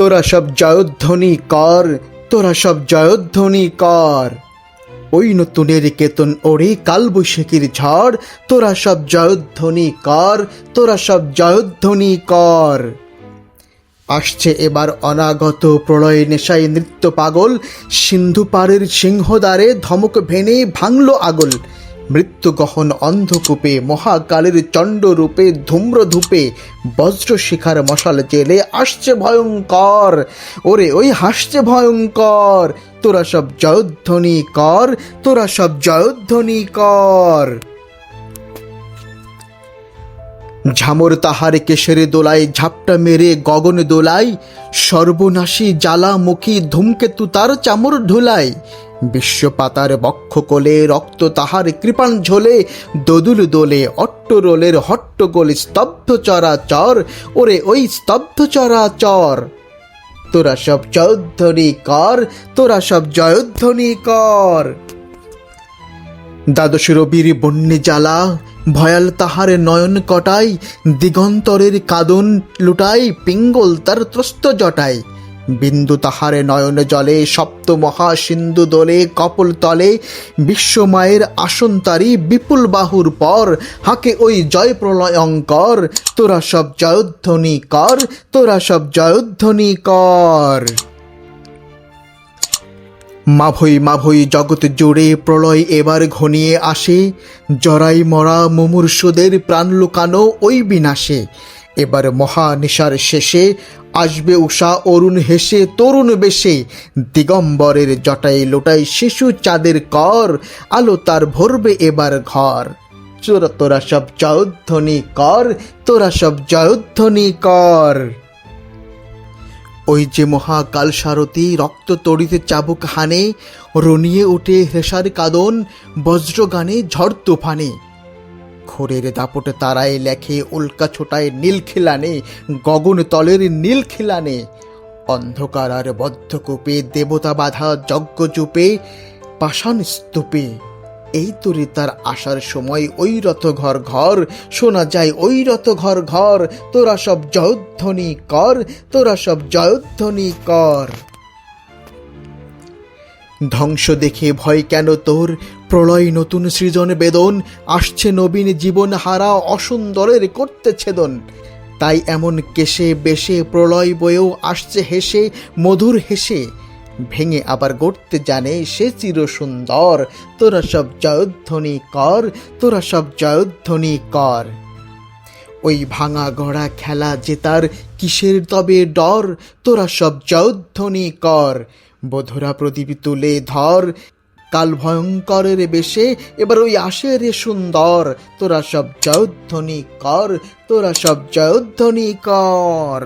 তোরা সব জয়ধ্বনি কর, তোরা সব জয়ধ্বনি কর। ওই নতুনের কেতন ওরে কালবৈশাখীর ঝড়, তোরা সব জয়ধ্বনি কর, তোরা সব জয়ধ্বনি কর। আসছে এবার অনাগত প্রলয় নেশায় নৃত্য পাগল, সিন্ধু পাড়ের সিংহদ্বারে ধমক ভেনে ভাঙল আগল। মৃত্যু গহন অন্ধকূপে মহাকালের চণ্ডরূপে ধূম্রধূপে বজ্রশিখার মশাল জেলে আসছে ভয়ঙ্কর, ওরে ওই হাসছে ভয়ঙ্কর। তোরা সব জয়ধ্বনি কর, তোরা সব জয়ধ্বনি কর। ঝামর তাহার কেশের দোলায় ঝাপটা মেরে গগন দোলায়, সর্বনাশী জ্বালামুখী ধূমকেতু তার চামর ধুলায়। বিশ্বপাতার বক্ষ কোলে রক্ত তাহার কৃপাণ ঝোলে, দোদুল দোলে অট্টরোলের হট্টগোল স্তব্ধ চরাচর, ওরে ওই স্তব্ধ চরাচর। তোরা সব জয়ধ্বনি কর, তোরা সব জয়ধ্বনি কর। দ্বাদশ রবির বন্যে জ্বালা ভয়াল তাহার নয়ন কটাই, দিগন্তরের কাদন লুটাই পিঙ্গল তার ত্রস্ত জটায়। বিন্দু তাহার নয়ন জলে সপ্ত মহাসিন্ধু দোলে কপল তলে, বিশ্বমায়ের আসন তারি বিপুল বাহুর পর, হাকে ওই জয় প্রলয়ঙ্কর। তোরা সব জয়ধ্বনি কর, তোরা সব জয়ধ্বনি কর। মাভৈ মাভৈ জগৎ জুড়ে প্রলয় এবার ঘনিয়ে আসে, জরাই মরা মুমূর্ষুদের প্রাণ লুকানো ওই বিনাশে। এবার মহানিশার শেষে আসবে উষা অরুণ হেসে তরুণ বেশে, দিগম্বরের জটাই লোটাই শিশু চাঁদের কর, আলো তার ভরবে এবার ঘর। তোরা সব জয়ধ্বনি কর, তোরা সব জয়ধ্বনি কর। ওই যে মহাকাল সারথী রক্ত তড়িতে চাবুক হানে, রনিয়ে ওঠে হেসার কাদন বজ্রগানে ঝড় তুফানে। খোরের দাপটে তারায় লেখে উল্কা ছোটায় নীল খিলানে, গগন তলের নীল খিলানে। অন্ধকার আর বদ্ধকূপে দেবতা বাধা যজ্ঞ চুপে পাষাণ স্তূপে। এই তরি তার আসার সময় ওই রথ ঘর ঘর, শোনা যায় ওই রথ ঘর ঘর। তোরা সব জয়ধ্বনি কর, তোরা সব জয়ধ্বনি কর। ধ্বংস দেখে ভয় কেন তোর, প্রলয় নতুন সৃজন বেদন, আসছে নবীন জীবন হারা অসুন্দরের করতে ছেদন। তাই এমন কেশে বেশে প্রলয় বয়েও আসছে হেসে মধুর হেসে, ভেঙে আবার গড়তে জানে সে চির সুন্দর। তোরা সব জয়ধ্বনি কর, তোরা সব জয়ধ্বনি কর। ওই ভাঙা গড়া খেলা জেতার কিসের তবে ডর, তোরা সব জয়ধ্বনি কর। বধুরা প্রদীপ তুলে ধর, কাল ভয়ঙ্করের বেশে এবার ওই আসে রে সুন্দর। তোরা সব জয়ধ্বনি কর, তোরা সব জয়ধ্বনি কর।